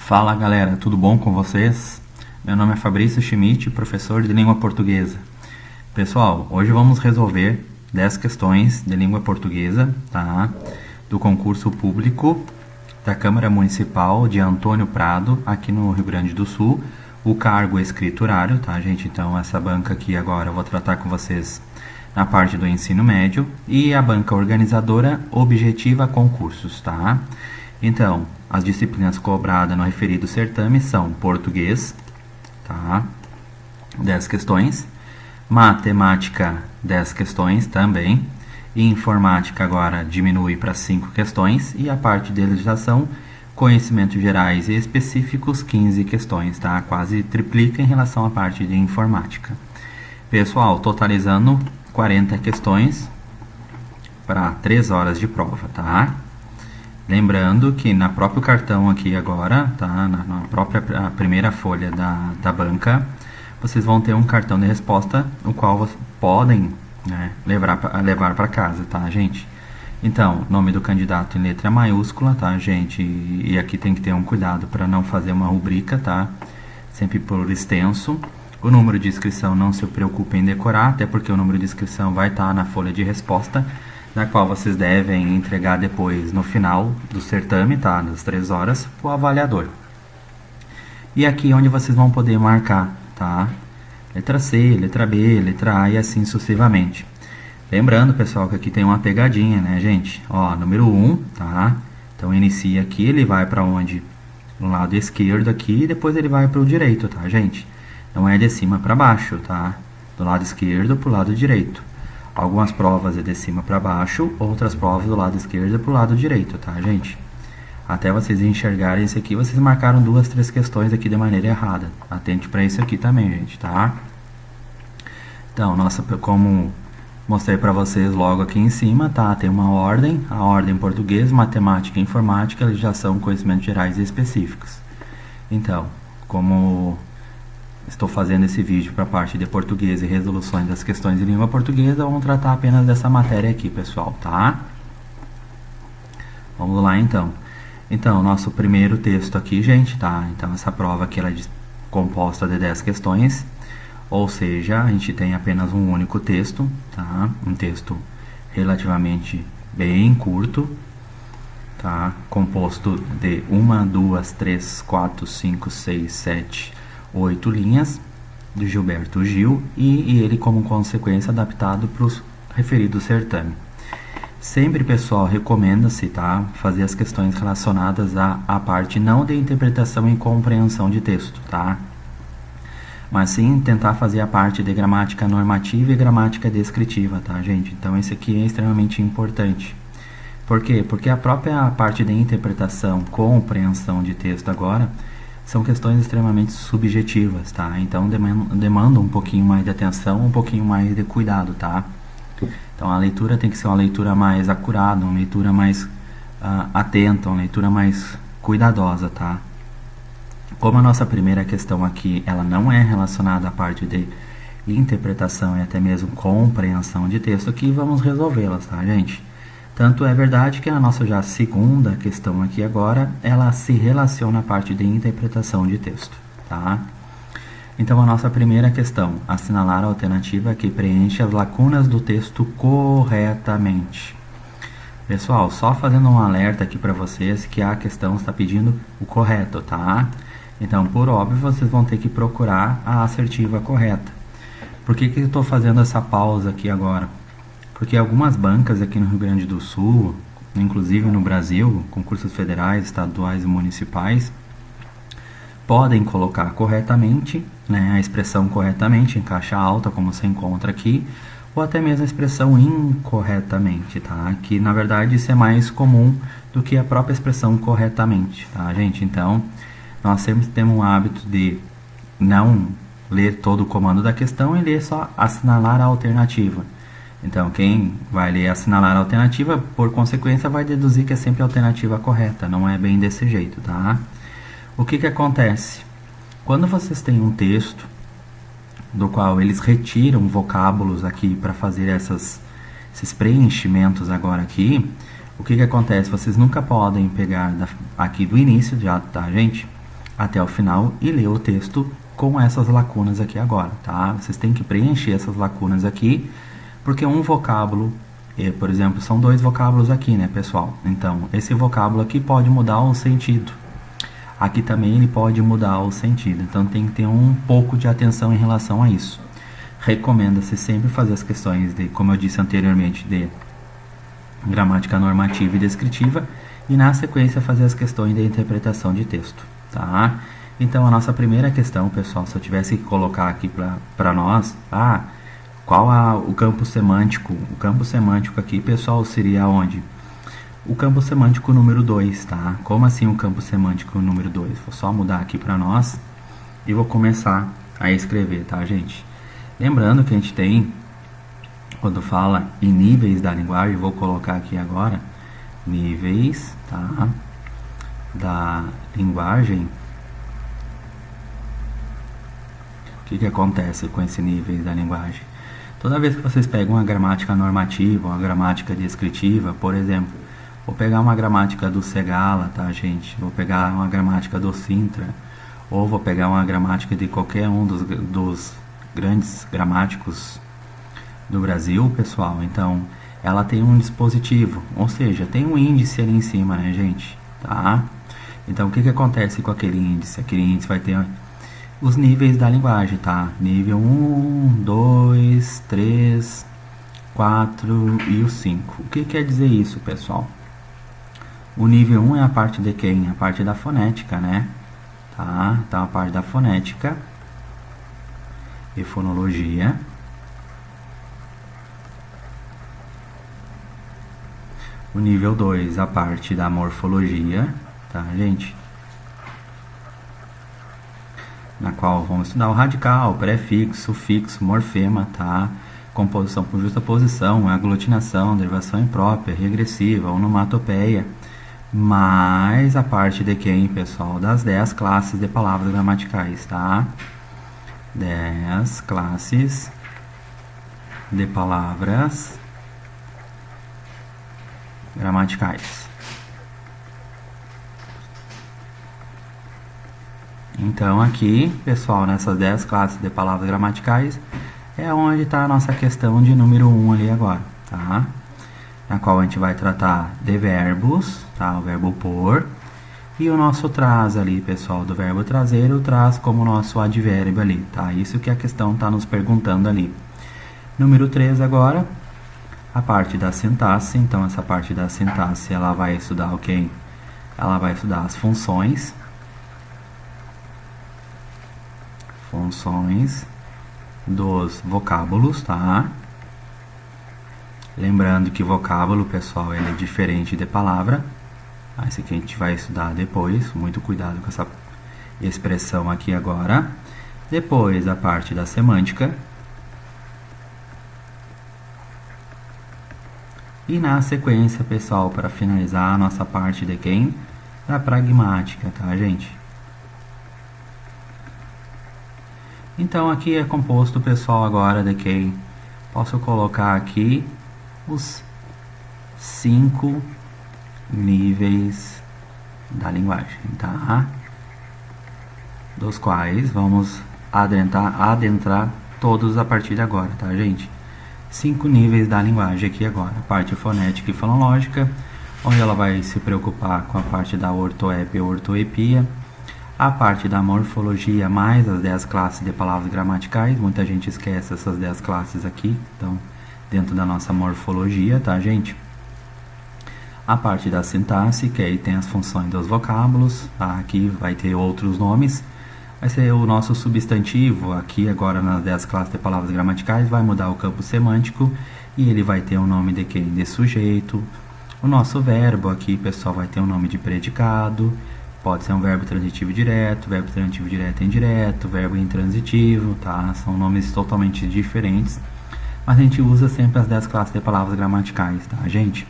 Fala galera, tudo bom com vocês? Meu nome é Fabrício Schmidt, professor de língua portuguesa. Pessoal, hoje vamos resolver 10 questões de língua portuguesa, tá? Do concurso público da Câmara Municipal de Antônio Prado, aqui no Rio Grande do Sul. O cargo é escriturário, tá, gente? Então, essa banca aqui agora eu vou tratar com vocês na parte do ensino médio. E a banca organizadora Objetiva Concursos, tá? Então, as disciplinas cobradas no referido certame são português, tá? 10 questões. Matemática, 10 questões também. E informática agora diminui para 5 questões. E a parte de legislação, conhecimentos gerais e específicos, 15 questões, tá? Quase triplica em relação à parte de informática. Pessoal, totalizando 40 questões para 3 horas de prova, tá? Lembrando que na próprio cartão aqui agora, tá? Na própria primeira folha da banca, vocês vão ter um cartão de resposta, o qual vocês podem, né, levar para casa, tá, gente? Então, nome do candidato em letra maiúscula, tá, gente? E aqui tem que ter um cuidado para não fazer uma rubrica, tá? Sempre por extenso. O número de inscrição não se preocupe em decorar, até porque o número de inscrição vai estar na folha de resposta, na qual vocês devem entregar depois no final do certame, tá? Das 3 horas, o avaliador. E aqui onde vocês vão poder marcar, tá? Letra C, letra B, letra A e assim sucessivamente. Lembrando, pessoal, que aqui tem uma pegadinha, né, gente? Ó, número 1, tá? Então inicia aqui, ele vai para onde? No lado esquerdo aqui e depois ele vai para o direito, tá, gente? Não é de cima para baixo, tá? Do lado esquerdo para o lado direito. Algumas provas é de cima para baixo, outras provas do lado esquerdo para o lado direito, tá, gente? Até vocês enxergarem isso aqui, vocês marcaram 2, 3 questões aqui de maneira errada. Atente para isso aqui também, gente, tá? Então, como mostrei para vocês logo aqui em cima, tá? Tem uma ordem, a ordem português, matemática, informática, legislação, conhecimentos gerais e específicos. Então, como estou fazendo esse vídeo para a parte de português e resoluções das questões de língua portuguesa, vamos tratar apenas dessa matéria aqui, pessoal, tá? Vamos lá, então. Então, nosso primeiro texto aqui, gente, tá? Então, essa prova aqui, ela é composta de 10 questões, ou seja, a gente tem apenas um único texto, tá? Um texto relativamente bem curto, tá? Composto de 1, 2, 3, 4, 5, 6, 7, 8 linhas, do Gilberto Gil, e ele, como consequência, adaptado para os referidos certame. Sempre, pessoal, recomenda-se, tá? Fazer as questões relacionadas à parte não de interpretação e compreensão de texto, tá? Mas sim tentar fazer a parte de gramática normativa e gramática descritiva, tá, gente? Então, esse aqui é extremamente importante. Por quê? Porque a própria parte de interpretação, compreensão de texto agora, são questões extremamente subjetivas, tá? Então, demanda um pouquinho mais de atenção, um pouquinho mais de cuidado, tá? Então, a leitura tem que ser uma leitura mais acurada, uma leitura mais atenta, uma leitura mais cuidadosa, tá? Como a nossa primeira questão aqui, ela não é relacionada à parte de interpretação e até mesmo compreensão de texto, aqui vamos resolvê-las, tá, gente? Tanto é verdade que a nossa já segunda questão aqui agora, ela se relaciona à parte de interpretação de texto, tá? Então, a nossa primeira questão, assinalar a alternativa que preenche as lacunas do texto corretamente. Pessoal, só fazendo um alerta aqui para vocês que a questão está pedindo o correto, tá? Então, por óbvio, vocês vão ter que procurar a assertiva correta. Por que eu estou fazendo essa pausa aqui agora? Porque algumas bancas aqui no Rio Grande do Sul, inclusive no Brasil, concursos federais, estaduais e municipais, podem colocar corretamente, né, a expressão corretamente, em caixa alta, como você encontra aqui, ou até mesmo a expressão incorretamente, tá? Que, na verdade, isso é mais comum do que a própria expressão corretamente, tá, gente? Então, nós sempre temos o hábito de não ler todo o comando da questão e ler só assinalar a alternativa. Então, quem vai ler assinalar a alternativa, por consequência, vai deduzir que é sempre a alternativa correta. Não é bem desse jeito, tá? O que acontece? Quando vocês têm um texto do qual eles retiram vocábulos aqui para fazer esses preenchimentos agora aqui, o que acontece? Vocês nunca podem pegar aqui do início já, tá, gente? até o final e ler o texto com essas lacunas aqui agora, tá? Vocês têm que preencher essas lacunas aqui, porque um vocábulo, por exemplo, são 2 vocábulos aqui, né, pessoal? Então, esse vocábulo aqui pode mudar o sentido. Aqui também ele pode mudar o sentido, então tem que ter um pouco de atenção em relação a isso. Recomenda-se sempre fazer as questões de, como eu disse anteriormente, de gramática normativa e descritiva, e na sequência fazer as questões de interpretação de texto, tá? Então a nossa primeira questão, pessoal, se eu tivesse que colocar aqui para nós, qual o campo semântico? O campo semântico aqui, pessoal, seria onde? O campo semântico número 2, tá? Como assim o campo semântico número 2? Vou só mudar aqui para nós e vou começar a escrever, tá, gente? Lembrando que a gente tem, quando fala em níveis da linguagem, vou colocar aqui agora, níveis, tá, da linguagem. O que acontece com esse níveis da linguagem? Toda vez que vocês pegam uma gramática normativa, uma gramática descritiva, por exemplo, vou pegar uma gramática do Segala, tá, gente? Vou pegar uma gramática do Sintra, ou vou pegar uma gramática de qualquer um dos grandes gramáticos do Brasil, pessoal. Então, ela tem um dispositivo, ou seja, tem um índice ali em cima, né, gente? Tá? Então, o que acontece com aquele índice? Aquele índice vai ter os níveis da linguagem, tá? Nível 1, 2, 3, 4 e o 5. O que quer dizer isso, pessoal? O nível 1 é a parte de quem? A parte da fonética, né? Tá? Então, a parte da fonética e fonologia. O nível 2, a parte da morfologia, tá, gente? Na qual vamos estudar o radical, prefixo, sufixo, morfema, tá? Composição por justaposição, aglutinação, derivação imprópria, regressiva, onomatopeia, mais a parte de quem, pessoal? Das 10 classes de palavras gramaticais, tá? 10 classes de palavras gramaticais. Então aqui, pessoal, nessas 10 classes de palavras gramaticais é onde está a nossa questão de número 1 ali agora, tá? Na qual a gente vai tratar de verbos, tá? O verbo pôr. E o nosso traz ali, pessoal, do verbo trazer, o traz como nosso advérbio ali, tá? Isso que a questão está nos perguntando ali. Número 3 agora, a parte da sintaxe. Então, essa parte da sintaxe, ela vai estudar o quê? Ela vai estudar as funções. Funções dos vocábulos, tá? Lembrando que vocábulo, pessoal, ele é diferente de palavra. Esse aqui a gente vai estudar depois. Muito cuidado com essa expressão aqui agora. Depois, a parte da semântica. E na sequência, pessoal, para finalizar a nossa parte de quem? Da pragmática, tá, gente? Então, aqui é composto, pessoal, agora de quem? Posso colocar aqui os 5 níveis da linguagem, tá? Dos quais vamos adentrar todos a partir de agora, tá, gente? 5 níveis da linguagem aqui agora. A parte fonética e fonológica, onde ela vai se preocupar com a parte da ortoépia e ortoepia. A parte da morfologia, mais as 10 classes de palavras gramaticais. Muita gente esquece essas 10 classes aqui, então, dentro da nossa morfologia, tá, gente? A parte da sintaxe, que aí tem as funções dos vocábulos, tá? Aqui vai ter outros nomes. Vai ser o nosso substantivo, aqui agora nas 10 classes de palavras gramaticais, vai mudar o campo semântico e ele vai ter o nome de quem? De sujeito. O nosso verbo aqui, pessoal, vai ter um nome de predicado. Pode ser um verbo transitivo direto, verbo transitivo direto e indireto, verbo intransitivo, tá? São nomes totalmente diferentes, mas a gente usa sempre as 10 classes de palavras gramaticais, tá, gente?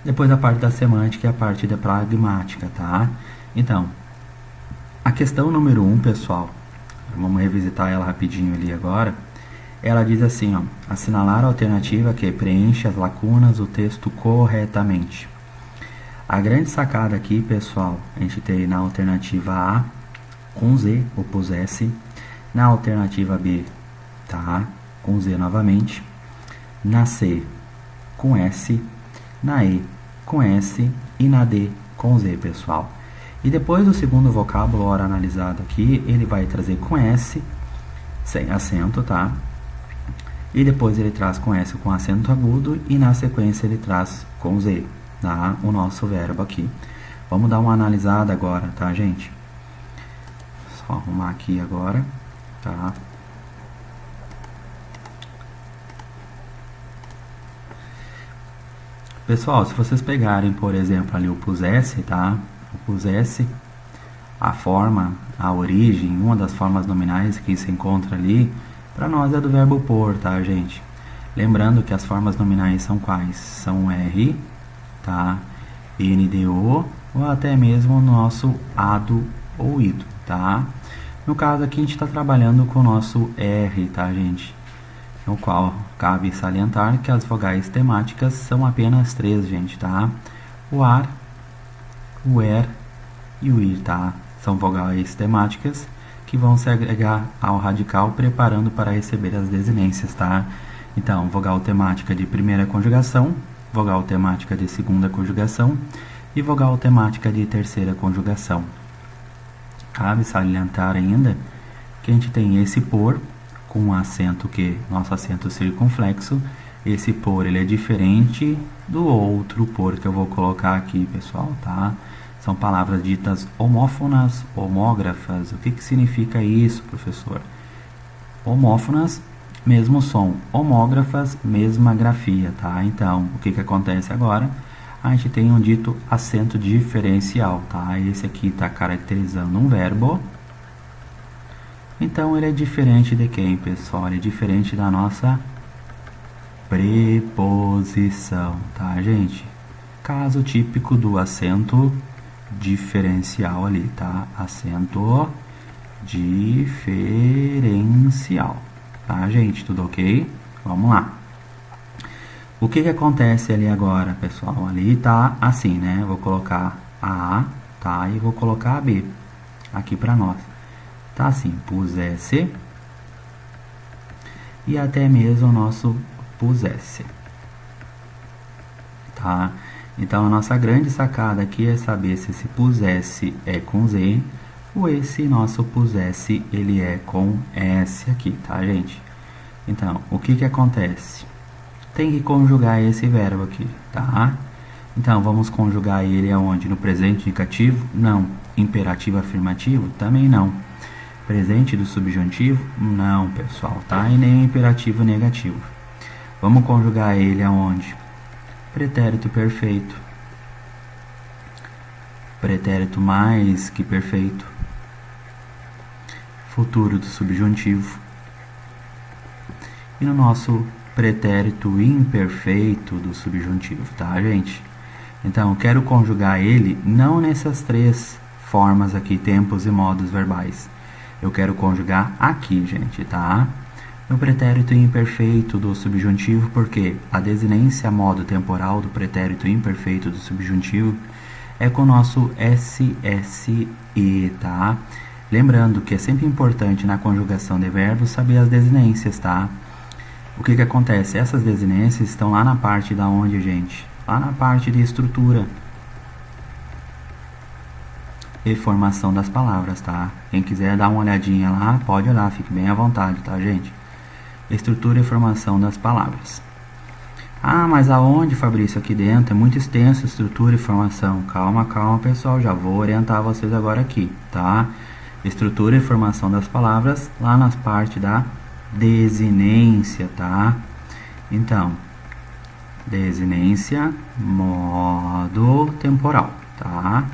Depois a parte da semântica e a parte da pragmática, tá? Então, a questão número 1, pessoal, vamos revisitar ela rapidinho ali agora. Ela diz assim, ó, assinalar a alternativa que preenche as lacunas do texto corretamente. A grande sacada aqui, pessoal, a gente tem na alternativa A com Z, o pusesse, na alternativa B, tá? Com Z novamente, na C com S, na E com S e na D com Z, pessoal. E depois do segundo vocábulo, hora analisado aqui, ele vai trazer com S, sem acento, tá? E depois ele traz com S com acento agudo e na sequência ele traz com Z, tá? O nosso verbo aqui. Vamos dar uma analisada agora, tá, gente? Só arrumar aqui agora, tá? Pessoal, se vocês pegarem, por exemplo, ali o pusesse, tá? O pusesse, a forma, a origem, uma das formas nominais que se encontra ali, para nós é do verbo pôr, tá, gente? Lembrando que as formas nominais são quais? São R, tá? NDO ou até mesmo o nosso ado ou ido, tá? No caso aqui a gente está trabalhando com o nosso R, tá, gente? No qual cabe salientar que as vogais temáticas são apenas 3, gente, tá? O ar, o er e o ir, tá? São vogais temáticas que vão se agregar ao radical preparando para receber as desinências, tá? Então, vogal temática de primeira conjugação, vogal temática de segunda conjugação e vogal temática de terceira conjugação. Cabe salientar ainda que a gente tem esse por com um acento que, nosso acento circunflexo, esse por ele é diferente do outro por que eu vou colocar aqui, pessoal, tá? São palavras ditas homófonas, homógrafas. O que significa isso, professor? Homófonas, mesmo som. Homógrafas, mesma grafia, tá? Então, o que acontece agora? A gente tem um dito acento diferencial, tá? Esse aqui está caracterizando um verbo. Então, ele é diferente de quem, pessoal? Ele é diferente da nossa preposição, tá, gente? Caso típico do acento diferencial ali, tá? Acento diferencial, tá, gente? Tudo ok? Vamos lá. O que acontece ali agora, pessoal? Ali tá assim, né? Vou colocar a, tá? E vou colocar a B aqui para nós. Tá assim, pusesse e até mesmo o nosso pusesse, tá? Então, a nossa grande sacada aqui é saber se esse pusesse é com Z ou esse nosso pusesse ele é com S aqui, tá, gente? Então, o que acontece? Tem que conjugar esse verbo aqui, tá? Então, vamos conjugar ele aonde? No presente indicativo? Não. Imperativo afirmativo? Também não. Presente do subjuntivo? Não, pessoal, tá? E nem imperativo negativo. Vamos conjugar ele aonde? Pretérito perfeito. Pretérito mais que perfeito. Futuro do subjuntivo. E no nosso pretérito imperfeito do subjuntivo, tá, gente? Então, eu quero conjugar ele não nessas 3 formas aqui, tempos e modos verbais. Eu quero conjugar aqui, gente, tá? No pretérito imperfeito do subjuntivo, porque a desinência modo temporal do pretérito imperfeito do subjuntivo é com o nosso SSE, tá? Lembrando que é sempre importante na conjugação de verbos saber as desinências, tá? O que acontece? Essas desinências estão lá na parte da onde, gente? Lá na parte de estrutura e formação das palavras, tá? Quem quiser dar uma olhadinha lá, pode olhar, fique bem à vontade, tá, gente? Estrutura e formação das palavras. Ah, mas aonde, Fabrício? Aqui dentro é muito extenso, estrutura e formação. Calma, calma, pessoal, já vou orientar vocês agora aqui, tá? Estrutura e formação das palavras, lá nas partes da desinência, tá? Então, desinência, modo temporal, tá?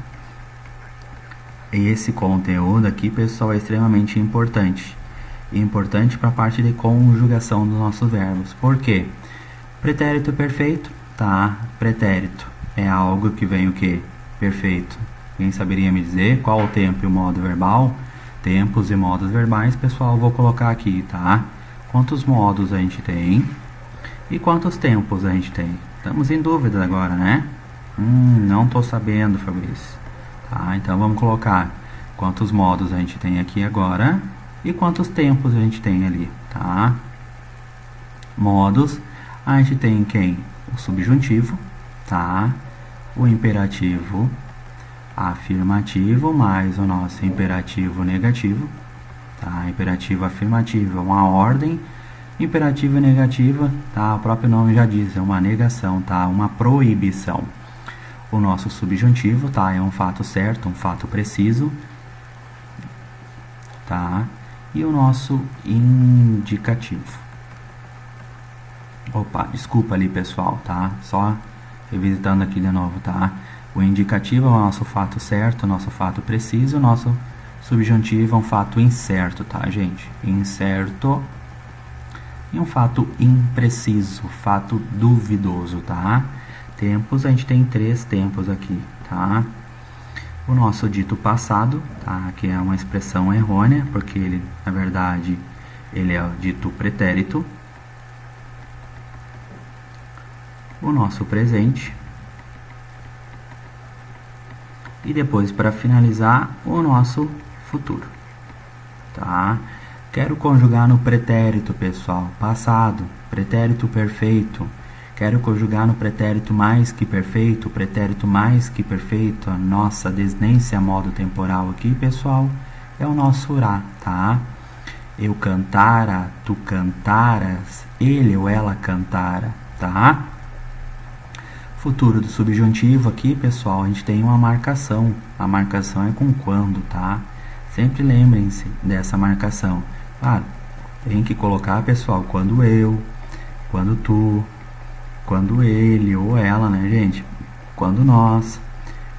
Esse conteúdo aqui, pessoal, é extremamente importante. Importante para a parte de conjugação dos nossos verbos. Por quê? Pretérito perfeito, tá? Pretérito é algo que vem o quê? Perfeito. Quem saberia me dizer qual o tempo e o modo verbal? Tempos e modos verbais, pessoal, vou colocar aqui, tá? Quantos modos a gente tem e quantos tempos a gente tem? Estamos em dúvida agora, né? Não tô sabendo, Fabrício. Tá, então vamos colocar quantos modos a gente tem aqui agora e quantos tempos a gente tem ali, tá? Modos, a gente tem quem? O subjuntivo, tá? O imperativo afirmativo mais o nosso imperativo negativo, tá? Imperativo afirmativo é uma ordem, imperativo negativa, tá? O próprio nome já diz, é uma negação, tá? Uma proibição. O nosso subjuntivo, tá? É um fato certo, um fato preciso, tá? E o nosso indicativo. Opa, desculpa ali, pessoal, tá? Só revisitando aqui de novo, tá? O indicativo é o nosso fato certo, o nosso fato preciso, o nosso subjuntivo é um fato incerto, tá, gente? Incerto e um fato impreciso, fato duvidoso, tá? Tempos, a gente tem 3 tempos aqui, tá? O nosso dito passado, tá? Que é uma expressão errônea, porque ele, na verdade, ele é o dito pretérito. O nosso presente. E depois, para finalizar, o nosso futuro, tá? Quero conjugar no pretérito, pessoal, passado, pretérito perfeito. Quero conjugar no pretérito mais que perfeito, pretérito mais que perfeito. A nossa desinência modo temporal aqui, pessoal, é o nosso urá, tá? Eu cantara, tu cantaras, ele ou ela cantara, tá? Futuro do subjuntivo aqui, pessoal, a gente tem uma marcação. A marcação é com quando, tá? Sempre lembrem-se dessa marcação. Claro, tem que colocar, pessoal, quando eu, quando tu, quando ele ou ela, né, gente? Quando nós,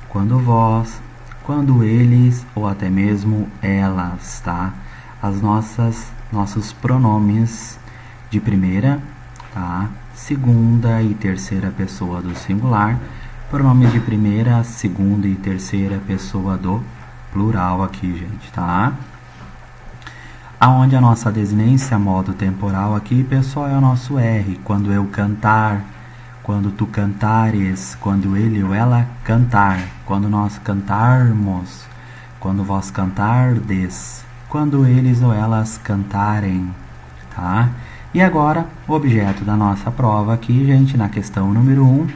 quando vós, quando eles ou até mesmo elas, tá? As nossos pronomes de primeira, tá? Segunda e terceira pessoa do singular, pronomes de primeira, segunda e terceira pessoa do plural aqui, gente, tá? Aonde a nossa desinência modo temporal aqui, pessoal, é o nosso R. Quando eu cantar, quando tu cantares, quando ele ou ela cantar, quando nós cantarmos, quando vós cantardes, quando eles ou elas cantarem, tá? E agora, o objeto da nossa prova aqui, gente, na questão número 1,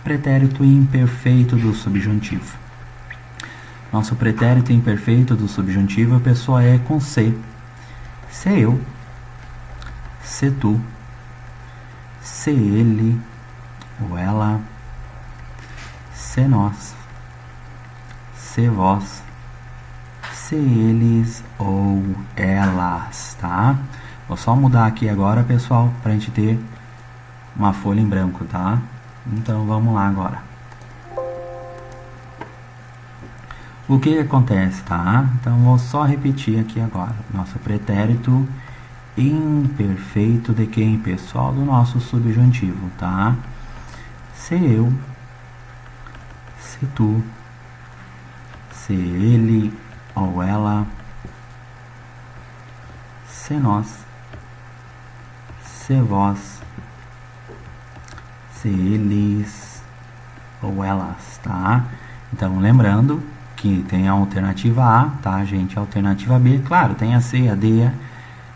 pretérito imperfeito do subjuntivo. Nosso pretérito imperfeito do subjuntivo, pessoal, é com se. Se eu, se tu, se ele ou ela, se nós, se vós, se eles ou elas, tá? Vou só mudar aqui agora, pessoal, pra gente ter uma folha em branco, tá? Então, vamos lá agora. O que acontece, tá? Então, vou só repetir aqui agora. Nosso pretérito imperfeito de quem, pessoal? Do nosso subjuntivo, tá? Se eu, se tu, se ele ou ela, se nós, se vós, se eles ou elas, tá? Então, lembrando que tem a alternativa A, tá, gente? A alternativa B, claro, tem a C, a D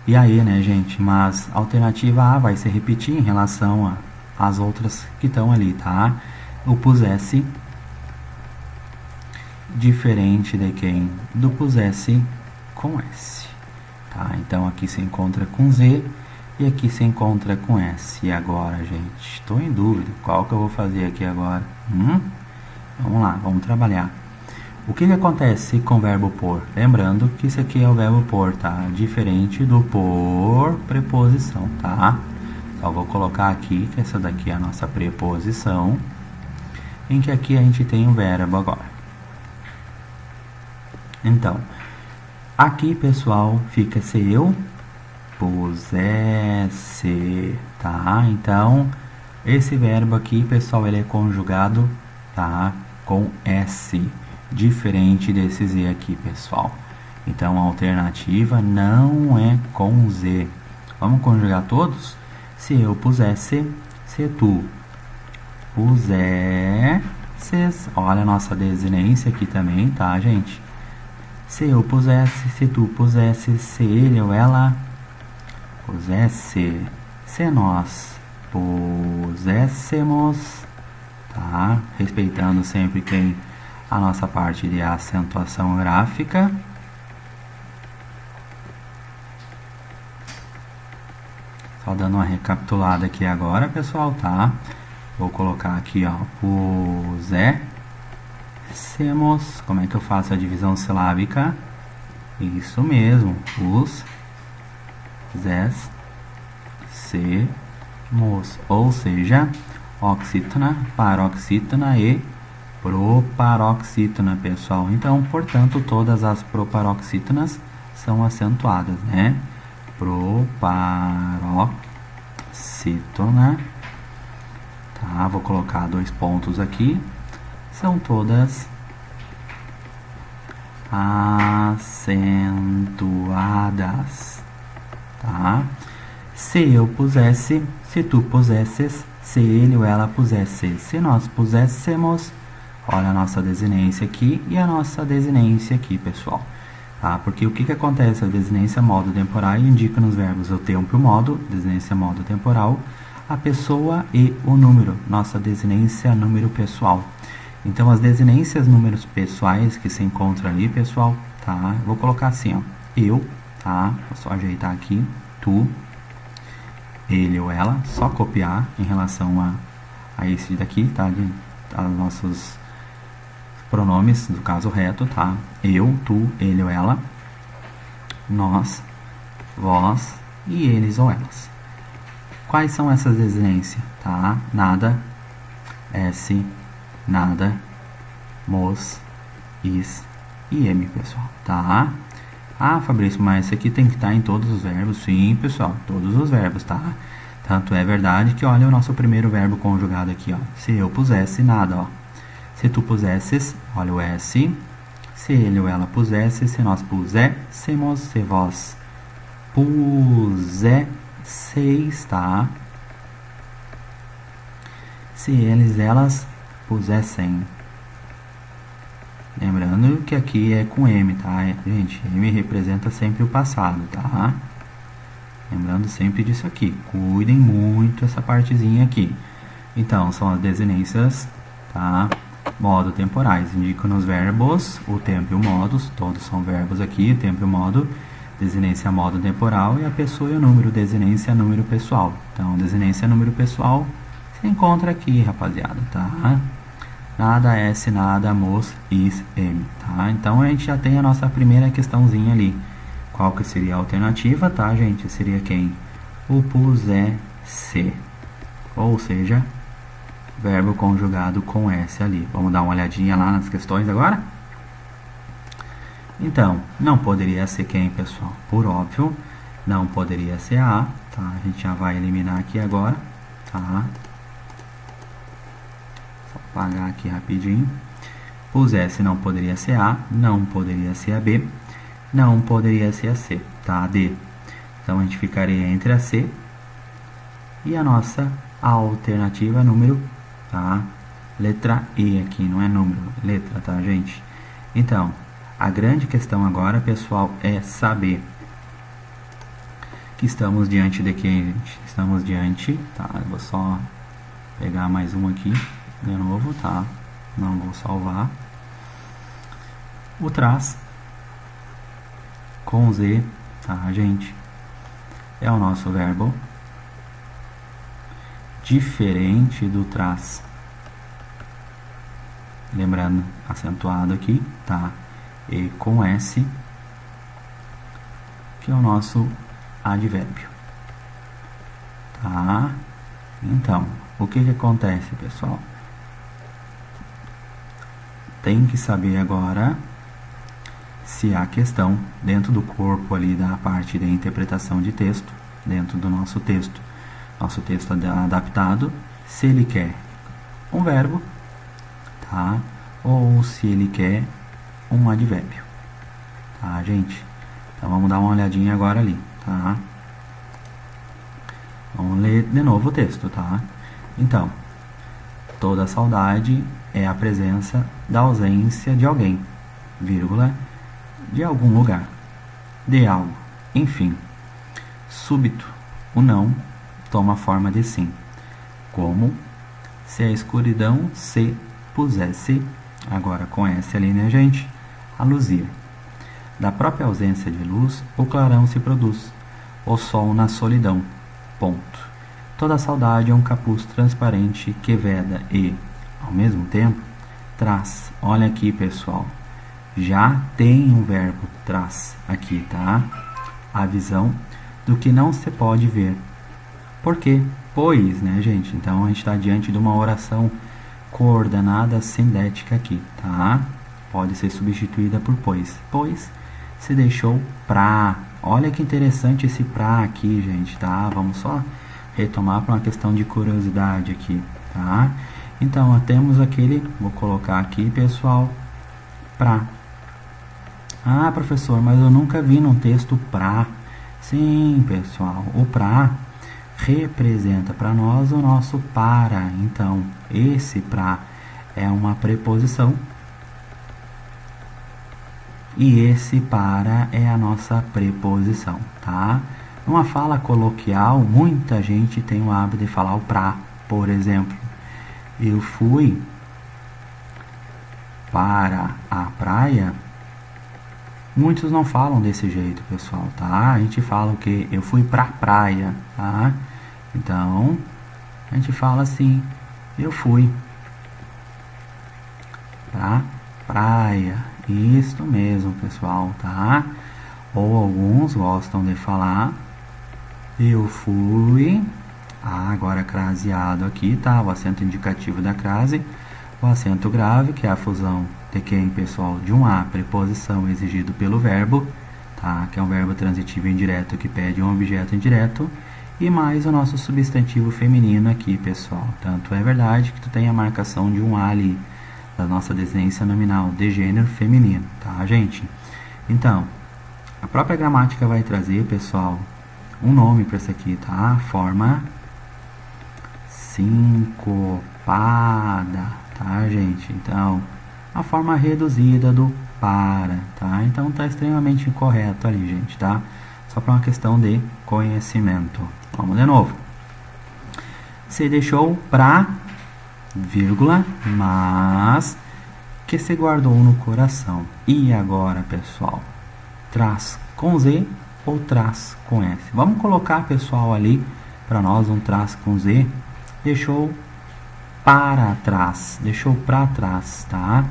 e a E, né, gente? Mas a alternativa A vai se repetir em relação às outras que estão ali, tá? O pusesse diferente de quem? Do pusesse com S, tá? Então, aqui se encontra com Z e aqui se encontra com S. E agora, gente? Estou em dúvida. Qual que eu vou fazer aqui agora? Vamos lá, vamos trabalhar. O que acontece com o verbo por? Lembrando que isso aqui é o verbo por, tá? Diferente do por preposição, tá? Então, vou colocar aqui que essa daqui é a nossa preposição, em que aqui a gente tem o verbo agora. Então, aqui, pessoal, fica se eu pusesse, tá? Então, esse verbo aqui, pessoal, ele é conjugado, tá? Com S, diferente desse Z aqui, pessoal. Então, a alternativa não é com Z. Vamos conjugar todos? Se eu pusesse, se tu puser, ses. Olha a nossa desinência aqui também, tá, gente? Se eu pusesse, se tu pusesse, se ele ou ela pusesse, se nós puséssemos, tá? Respeitando sempre quem a nossa parte de acentuação gráfica. Só dando uma recapitulada aqui agora, pessoal, tá? Vou colocar aqui, ó, puséssemos. Como é que eu faço a divisão silábica? Isso mesmo, puséssemos. Ou seja, oxítona, paroxítona e proparoxítona, pessoal. Então, portanto, todas as proparoxítonas são acentuadas, né? Proparoxítona, tá? Vou colocar 2 pontos aqui. São todas acentuadas, tá? Se eu pusesse, se tu pusesses, se ele ou ela pusesse, se nós puséssemos. Olha a nossa desinência aqui e a nossa desinência aqui, pessoal. Tá? Porque o que acontece? A desinência modo temporal indica nos verbos o tempo e o modo, desinência modo temporal, a pessoa e o número, nossa desinência número pessoal. Então, as desinências números pessoais que se encontram ali, pessoal, tá? Vou colocar assim, ó, eu, tá? Vou só ajeitar aqui, tu, ele ou ela, só copiar em relação a esse daqui, tá? Os nossos pronomes, do caso reto, tá? Eu, tu, ele ou ela, nós, vós e eles ou elas. Quais são essas desinências, tá? Nada, S, nada, mos, is e m, pessoal, tá? Ah, Fabrício, mas esse aqui tem que estar em todos os verbos. Sim, pessoal, todos os verbos, tá? Tanto é verdade que, olha o nosso primeiro verbo conjugado aqui, ó. Se eu pusesse nada, ó. Se tu pusesses, olha o S. Se ele ou ela pusesse, se nós puséssemos, se vós pusesseis, tá? Se eles, elas pusessem. Lembrando que aqui é com M, tá? Gente, M representa sempre o passado, tá? Lembrando sempre disso aqui. Cuidem muito essa partezinha aqui. Então, são as desinências, tá? Modo temporais. Indicam nos verbos o tempo e o modo. Todos são verbos aqui, o tempo e o modo. Desinência modo temporal e a pessoa e o número. Desinência número pessoal. Então, desinência número pessoal se encontra aqui, rapaziada, tá? Nada, S, nada, mos, is, m, tá? Então, a gente já tem a nossa primeira questãozinha ali. Qual que seria a alternativa, tá, gente? Seria quem? O pusesse. Ou seja, verbo conjugado com S ali. Vamos dar uma olhadinha lá nas questões agora? Então, não poderia ser quem, pessoal? Por óbvio, não poderia ser a, tá? A gente já vai eliminar aqui agora, tá? Só apagar aqui rapidinho. Pusesse não poderia ser a, não poderia ser a B, não poderia ser a C, tá? A D. Então, a gente ficaria entre a C e a nossa alternativa número, tá? Letra E aqui, não é número, letra, tá, gente? Então, a grande questão agora, pessoal, é saber que estamos diante de quem, gente? Estamos diante, tá? Eu vou só pegar mais um aqui de novo, tá? Não vou salvar. O traz com Z, tá, gente? É o nosso verbo diferente do traz. Lembrando, acentuado aqui, tá? E com S, que é o nosso advérbio, tá? Então, o que acontece, pessoal? Tem que saber agora se a questão dentro do corpo ali da parte de interpretação de texto, dentro do nosso texto adaptado, se ele quer um verbo, tá? Ou se ele quer um advérbio, tá, gente? Então, vamos dar uma olhadinha agora ali, tá? Vamos ler de novo o texto, tá? Então, toda saudade é a presença da ausência de alguém, vírgula, de algum lugar, de algo, enfim. Súbito, o não toma a forma de sim, como se a escuridão se pusesse, agora com S ali, né, gente, a luzir. Da própria ausência de luz, o clarão se produz, o sol na solidão, ponto. Toda saudade é um capuz transparente que veda e, ao mesmo tempo, traz. Olha aqui, pessoal, já tem um verbo traz aqui, tá? A visão do que não se pode ver. Por quê? Pois, né, gente? Então, a gente está diante de uma oração coordenada sindética aqui, tá? Pode ser substituída por pois. Pois se deixou pra. Olha que interessante esse pra aqui, gente, tá? Vamos só retomar para uma questão de curiosidade aqui, tá? Então, temos aquele, vou colocar aqui, pessoal, pra. Ah, professor, mas eu nunca vi num texto pra. Sim, pessoal, o pra representa para nós o nosso para. Então, esse pra é uma preposição e esse para é a nossa preposição, tá? Numa fala coloquial, muita gente tem o hábito de falar o pra. Por exemplo, eu fui para a praia. Muitos não falam desse jeito, pessoal, tá? A gente fala o que? Eu fui pra praia, tá? Então, a gente fala assim, eu fui pra praia. Isso mesmo, pessoal, tá? Ou alguns gostam de falar, eu fui, agora craseado aqui, tá? O acento indicativo da crase, o acento grave, que é a fusão de quem, pessoal? De um a, preposição exigido pelo verbo, tá? Que é um verbo transitivo indireto que pede um objeto indireto, e mais o nosso substantivo feminino aqui, pessoal. Tanto é verdade que tu tem a marcação de um a ali, da nossa desinência nominal de gênero feminino, tá, gente? Então, a própria gramática vai trazer, pessoal, um nome para isso aqui, tá? Forma sincopada, tá, gente? Então, a forma reduzida do para, tá? Então, tá extremamente incorreto ali, gente, tá? Só para uma questão de conhecimento. Vamos de novo. Se deixou pra, vírgula, mas que se guardou no coração. E agora, pessoal? Traz com Z ou traz com S? Vamos colocar, pessoal, ali para nós um traz com Z. Deixou para trás, deixou para trás, tá?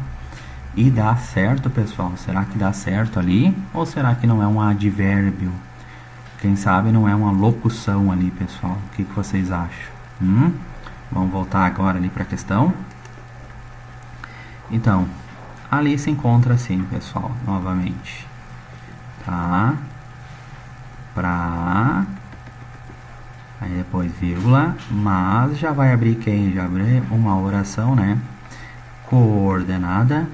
E dá certo, pessoal? Será que dá certo ali? Ou será que não é um advérbio? Quem sabe não é uma locução ali, pessoal? O que vocês acham? Vamos voltar agora ali para a questão. Então, ali se encontra assim, pessoal, novamente, tá? Pra, aí depois vírgula, mas já vai abrir quem? Já abre uma oração, né? Coordenada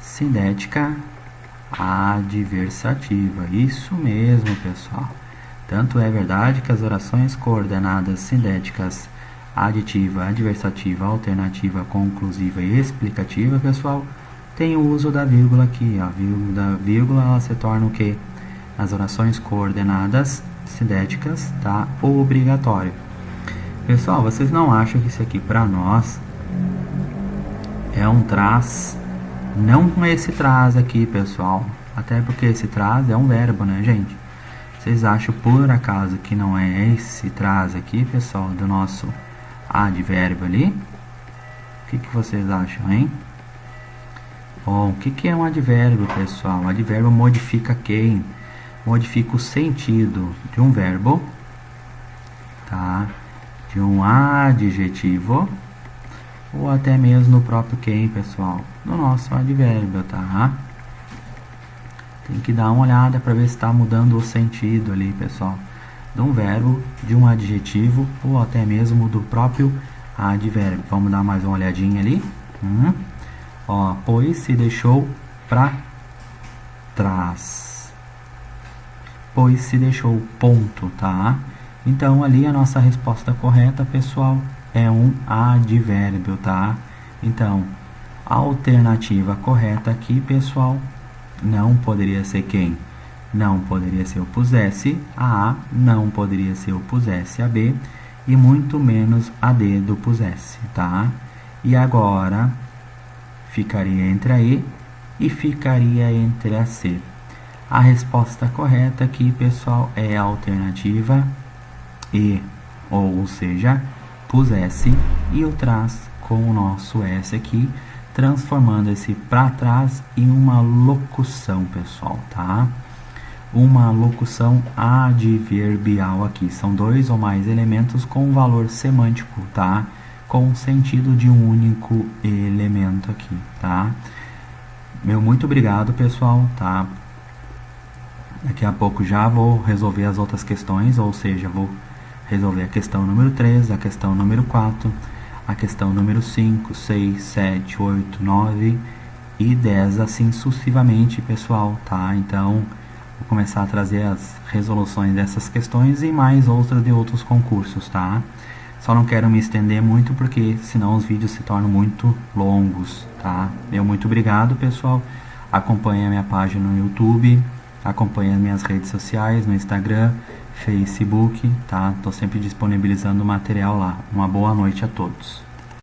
sindética adversativa. Isso mesmo, pessoal. Tanto é verdade que as orações coordenadas sindéticas aditiva, adversativa, alternativa, conclusiva e explicativa, pessoal, tem o uso da vírgula aqui. A vírgula ela se torna o que? As orações coordenadas sindéticas, tá? Obrigatório. Pessoal, vocês não acham que isso aqui para nós é um traz? Não com esse traz aqui, pessoal. Até porque esse traz é um verbo, né, gente? Vocês acham por acaso que não é esse traz aqui, pessoal, do nosso advérbio ali? O que vocês acham, hein? Bom, o que é um advérbio, pessoal? O advérbio modifica quem? Modifica o sentido de um verbo, tá? De um adjetivo, ou até mesmo no próprio quem, pessoal? No nosso advérbio, tá? Tem que dar uma olhada para ver se está mudando o sentido ali, pessoal, de um verbo, de um adjetivo, ou até mesmo do próprio advérbio. Vamos dar mais uma olhadinha ali. Ó, pois se deixou para trás. Pois se deixou, ponto, tá? Então, ali a nossa resposta correta, pessoal, é um advérbio, tá? Então, a alternativa correta aqui, pessoal, não poderia ser quem? Não poderia ser o pusesse a A, não poderia ser o pusesse a B e muito menos a D do pusesse, tá? E agora ficaria entre a E e ficaria entre a C. A resposta correta aqui, pessoal, é a alternativa E, ou seja, pusesse e o traz com o nosso S aqui, transformando esse para trás em uma locução, pessoal, tá? Uma locução adverbial aqui. São dois ou mais elementos com valor semântico, tá? Com sentido de um único elemento aqui, tá? Meu muito obrigado, pessoal, tá? Daqui a pouco já vou resolver as outras questões, ou seja, vou resolver a questão número 3, a questão número 4, a questão número 5, 6, 7, 8, 9 e 10, assim sucessivamente, pessoal, tá? Então, vou começar a trazer as resoluções dessas questões e mais outras de outros concursos, tá? Só não quero me estender muito porque senão os vídeos se tornam muito longos, tá? Meu muito obrigado, pessoal. Acompanhe a minha página no YouTube, acompanhe as minhas redes sociais no Instagram, Facebook, tá? Tô sempre disponibilizando material lá. Uma boa noite a todos.